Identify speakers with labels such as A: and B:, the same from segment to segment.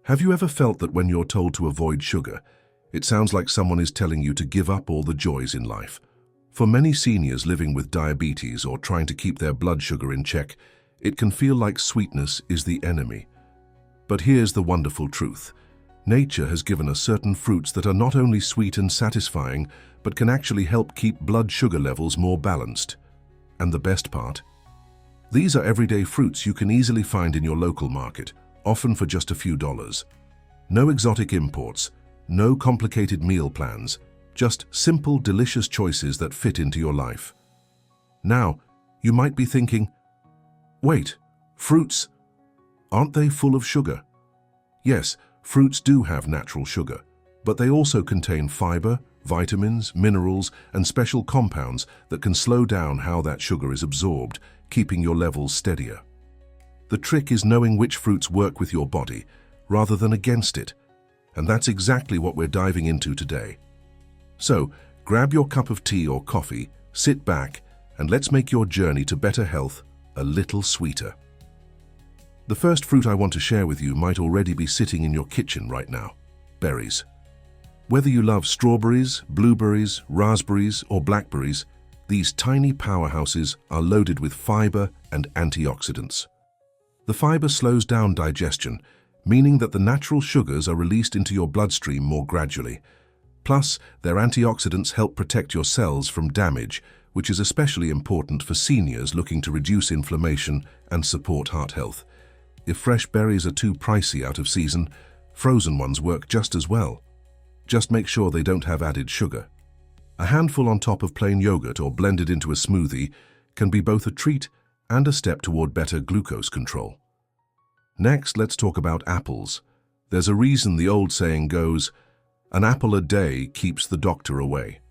A: Have you ever felt that when you're told to avoid sugar, it sounds like someone is telling you to give up all the joys in life? For many seniors living with diabetes or trying to keep their blood sugar in check, it can feel like sweetness is the enemy. But here's the wonderful truth. Nature has given us certain fruits that are not only sweet and satisfying, but can actually help keep blood sugar levels more balanced. And the best part? These are everyday fruits you can easily find in your local market, often for just a few dollars. No exotic imports, no complicated meal plans, just simple, delicious choices that fit into your life. Now, you might be thinking, wait, fruits, aren't they full of sugar? Yes, fruits do have natural sugar, but they also contain fiber, vitamins, minerals, and special compounds that can slow down how that sugar is absorbed, keeping your levels steadier. The trick is knowing which fruits work with your body rather than against it, and that's exactly what we're diving into today. So, grab your cup of tea or coffee, sit back, and let's make your journey to better health a little sweeter. The first fruit I want to share with you might already be sitting in your kitchen right now: berries. Whether you love strawberries, blueberries, raspberries, or blackberries, these tiny powerhouses are loaded with fiber and antioxidants. The fiber slows down digestion, meaning that the natural sugars are released into your bloodstream more gradually. Plus, their antioxidants help protect your cells from damage, which is especially important for seniors looking to reduce inflammation and support heart health. If fresh berries are too pricey out of season, frozen ones work just as well. Just make sure they don't have added sugar. A handful on top of plain yogurt or blended into a smoothie can be both a treat and a step toward better glucose control. Next, let's talk about apples. There's a reason the old saying goes, "An apple a day keeps the doctor away."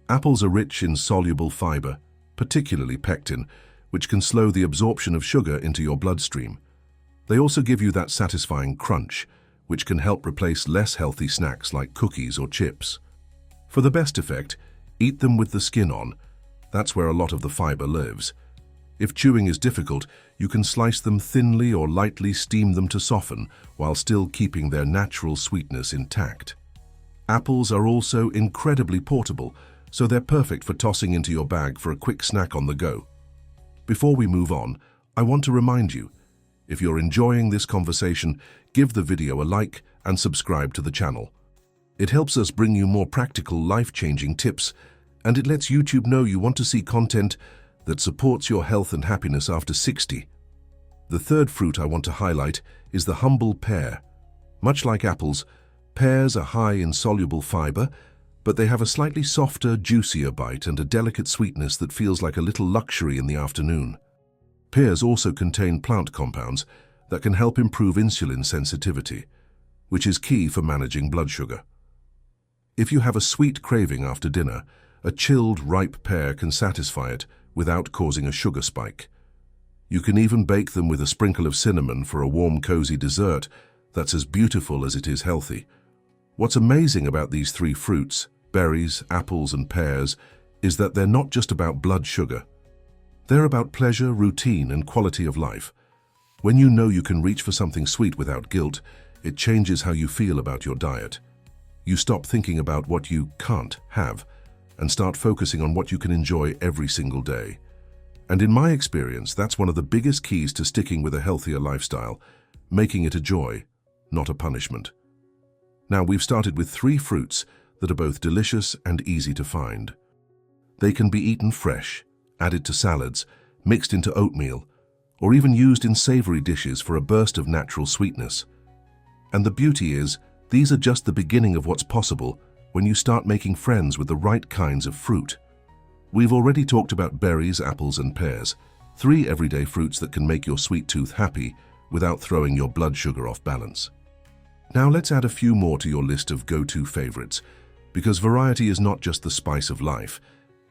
A: Apples are rich in soluble fiber, particularly pectin, which can slow the absorption of sugar into your bloodstream. They also give you that satisfying crunch, which can help replace less healthy snacks like cookies or chips. For the best effect, eat them with the skin on. That's where a lot of the fiber lives. If chewing is difficult, you can slice them thinly or lightly steam them to soften, while still keeping their natural sweetness intact. Apples are also incredibly portable, so they're perfect for tossing into your bag for a quick snack on the go. Before we move on, I want to remind you, if you're enjoying this conversation, give the video a like and subscribe to the channel. It helps us bring you more practical, life-changing tips, and it lets YouTube know you want to see content that supports your health and happiness after 60. The third fruit I want to highlight is the humble pear. Much like apples, pears are high in soluble fiber, but they have a slightly softer, juicier bite and a delicate sweetness that feels like a little luxury in the afternoon. Pears also contain plant compounds that can help improve insulin sensitivity, which is key for managing blood sugar. If you have a sweet craving after dinner, a chilled, ripe pear can satisfy it without causing a sugar spike. You can even bake them with a sprinkle of cinnamon for a warm, cozy dessert that's as beautiful as it is healthy. What's amazing about these three fruits, berries, apples, and pears, is that they're not just about blood sugar. They're about pleasure, routine, and quality of life. When you know you can reach for something sweet without guilt, it changes how you feel about your diet. You stop thinking about what you can't have and start focusing on what you can enjoy every single day. And in my experience, that's one of the biggest keys to sticking with a healthier lifestyle, making it a joy, not a punishment. Now, we've started with three fruits that are both delicious and easy to find. They can be eaten fresh, added to salads, mixed into oatmeal, or even used in savory dishes for a burst of natural sweetness. And the beauty is, these are just the beginning of what's possible when you start making friends with the right kinds of fruit. We've already talked about berries, apples, and pears, three everyday fruits that can make your sweet tooth happy without throwing your blood sugar off balance. Now let's add a few more to your list of go-to favorites, because variety is not just the spice of life,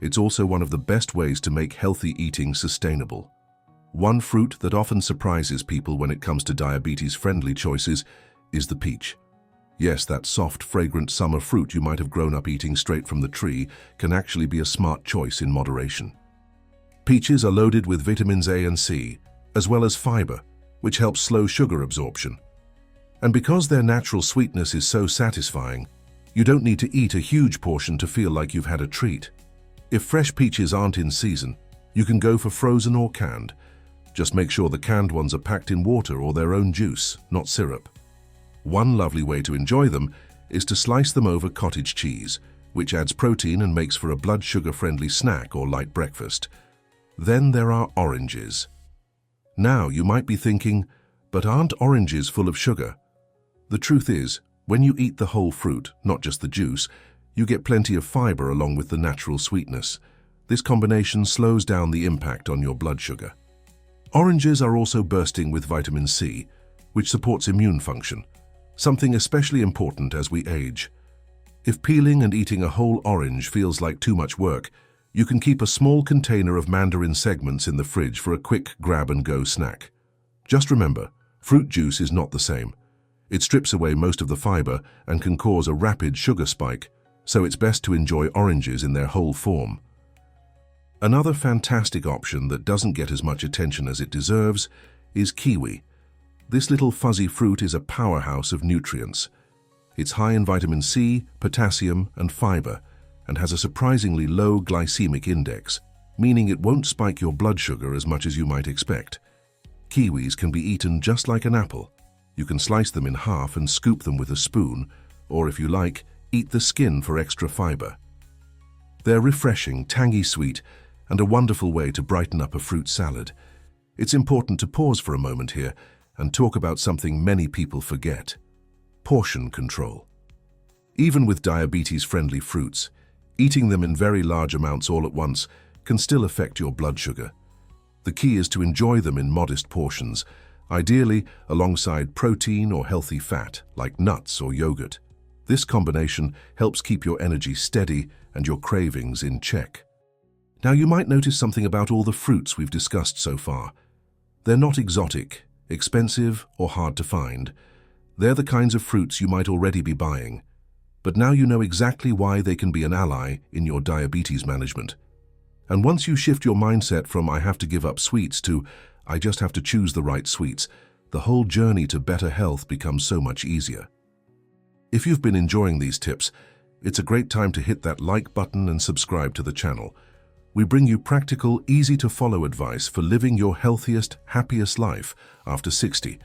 A: it's also one of the best ways to make healthy eating sustainable. One fruit that often surprises people when it comes to diabetes-friendly choices is the peach. Yes, that soft, fragrant summer fruit you might have grown up eating straight from the tree can actually be a smart choice in moderation. Peaches are loaded with vitamins A and C, as well as fiber, which helps slow sugar absorption. And because their natural sweetness is so satisfying, you don't need to eat a huge portion to feel like you've had a treat. If fresh peaches aren't in season, you can go for frozen or canned. Just make sure the canned ones are packed in water or their own juice, not syrup. One lovely way to enjoy them is to slice them over cottage cheese, which adds protein and makes for a blood sugar-friendly snack or light breakfast. Then there are oranges. Now you might be thinking, but aren't oranges full of sugar? The truth is, when you eat the whole fruit, not just the juice, you get plenty of fiber along with the natural sweetness. This combination slows down the impact on your blood sugar. Oranges are also bursting with vitamin C, which supports immune function, something especially important as we age. If peeling and eating a whole orange feels like too much work, you can keep a small container of mandarin segments in the fridge for a quick grab-and-go snack. Just remember, fruit juice is not the same. It strips away most of the fiber and can cause a rapid sugar spike, so it's best to enjoy oranges in their whole form. Another fantastic option that doesn't get as much attention as it deserves is kiwi. This little fuzzy fruit is a powerhouse of nutrients. It's high in vitamin C, potassium, and fiber, and has a surprisingly low glycemic index, meaning it won't spike your blood sugar as much as you might expect. Kiwis can be eaten just like an apple. You can slice them in half and scoop them with a spoon, or if you like, eat the skin for extra fiber. They're refreshing, tangy sweet, and a wonderful way to brighten up a fruit salad. It's important to pause for a moment here and talk about something many people forget: portion control. Even with diabetes-friendly fruits, eating them in very large amounts all at once can still affect your blood sugar. The key is to enjoy them in modest portions, ideally alongside protein or healthy fat, like nuts or yogurt. This combination helps keep your energy steady and your cravings in check. Now you might notice something about all the fruits we've discussed so far. They're not exotic, expensive, or hard to find. They're the kinds of fruits you might already be buying. But now you know exactly why they can be an ally in your diabetes management. And once you shift your mindset from "I have to give up sweets" to "I just have to choose the right sweets," the whole journey to better health becomes so much easier. If you've been enjoying these tips, it's a great time to hit that like button and subscribe to the channel. We bring you practical, easy-to-follow advice for living your healthiest, happiest life after 60.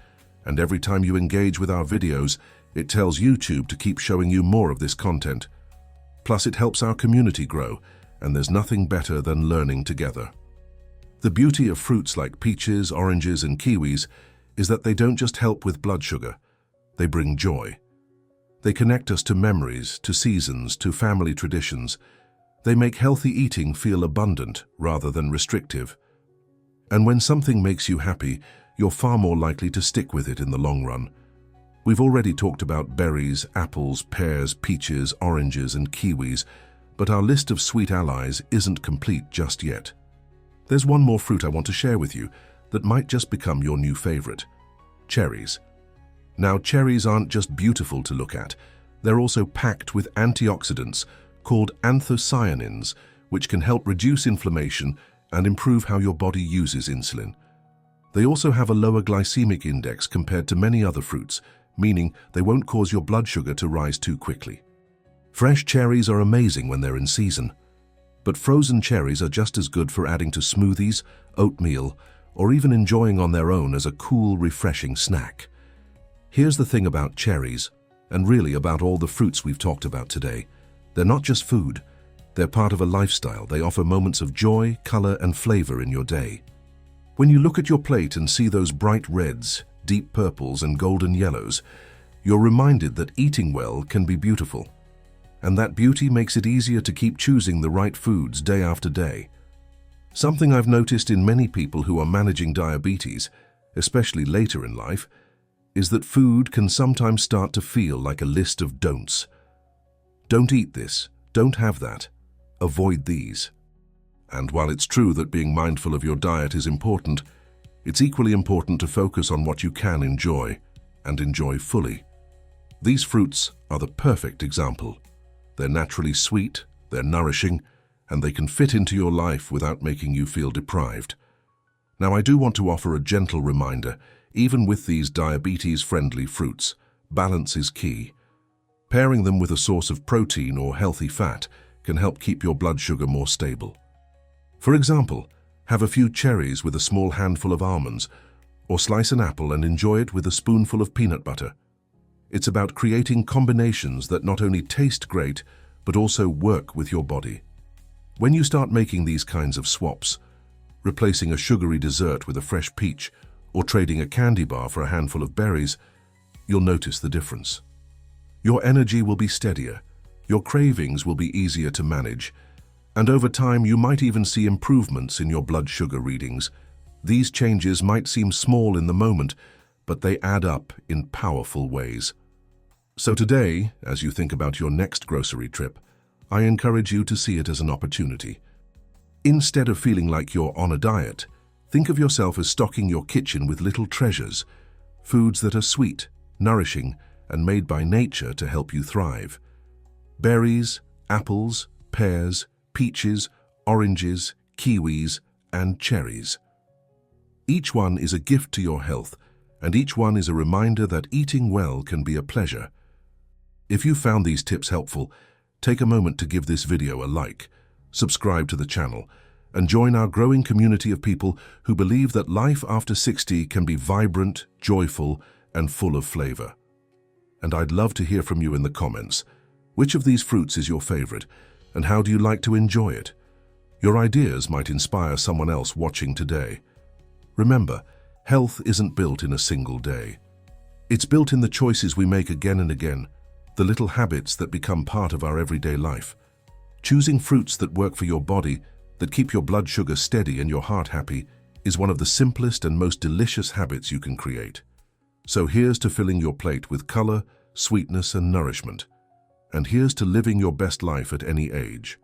A: And every time you engage with our videos, it tells YouTube to keep showing you more of this content. Plus, it helps our community grow, and there's nothing better than learning together. The beauty of fruits like peaches, oranges, and kiwis is that they don't just help with blood sugar, they bring joy. They connect us to memories, to seasons, to family traditions. They make healthy eating feel abundant rather than restrictive. And when something makes you happy, you're far more likely to stick with it in the long run. We've already talked about berries, apples, pears, peaches, oranges, and kiwis, but our list of sweet allies isn't complete just yet. There's one more fruit I want to share with you that might just become your new favorite: cherries. Now, cherries aren't just beautiful to look at, they're also packed with antioxidants called anthocyanins, which can help reduce inflammation and improve how your body uses insulin. They also have a lower glycemic index compared to many other fruits, meaning they won't cause your blood sugar to rise too quickly. Fresh cherries are amazing when they're in season, but frozen cherries are just as good for adding to smoothies, oatmeal, or even enjoying on their own as a cool, refreshing snack. Here's the thing about cherries, and really about all the fruits we've talked about today. They're not just food. They're part of a lifestyle. They offer moments of joy, color, and flavor in your day. When you look at your plate and see those bright reds, deep purples, and golden yellows, you're reminded that eating well can be beautiful. And that beauty makes it easier to keep choosing the right foods day after day. Something I've noticed in many people who are managing diabetes, especially later in life, is that food can sometimes start to feel like a list of don'ts. Don't eat this, don't have that, avoid these. And while it's true that being mindful of your diet is important, it's equally important to focus on what you can enjoy, and enjoy fully. These fruits are the perfect example. They're naturally sweet, they're nourishing, and they can fit into your life without making you feel deprived. Now, I do want to offer a gentle reminder: even with these diabetes-friendly fruits, balance is key. Pairing them with a source of protein or healthy fat can help keep your blood sugar more stable. For example, have a few cherries with a small handful of almonds, or slice an apple and enjoy it with a spoonful of peanut butter. It's about creating combinations that not only taste great, but also work with your body. When you start making these kinds of swaps, replacing a sugary dessert with a fresh peach, or trading a candy bar for a handful of berries, you'll notice the difference. Your energy will be steadier, your cravings will be easier to manage, and over time you might even see improvements in your blood sugar readings. These changes might seem small in the moment, but they add up in powerful ways. So today, as you think about your next grocery trip, I encourage you to see it as an opportunity. Instead of feeling like you're on a diet, think of yourself as stocking your kitchen with little treasures, foods that are sweet, nourishing, and made by nature to help you thrive. Berries, apples, pears, peaches, oranges, kiwis, and cherries. Each one is a gift to your health, and each one is a reminder that eating well can be a pleasure. If you found these tips helpful, take a moment to give this video a like, subscribe to the channel, and join our growing community of people who believe that life after 60 can be vibrant, joyful, and full of flavor. And I'd love to hear from you in the comments. Which of these fruits is your favorite, and how do you like to enjoy it? Your ideas might inspire someone else watching today. Remember, health isn't built in a single day. It's built in the choices we make again and again, the little habits that become part of our everyday life. Choosing fruits that work for your body, that keep your blood sugar steady and your heart happy, is one of the simplest and most delicious habits you can create. So here's to filling your plate with color, sweetness, and nourishment. And here's to living your best life at any age.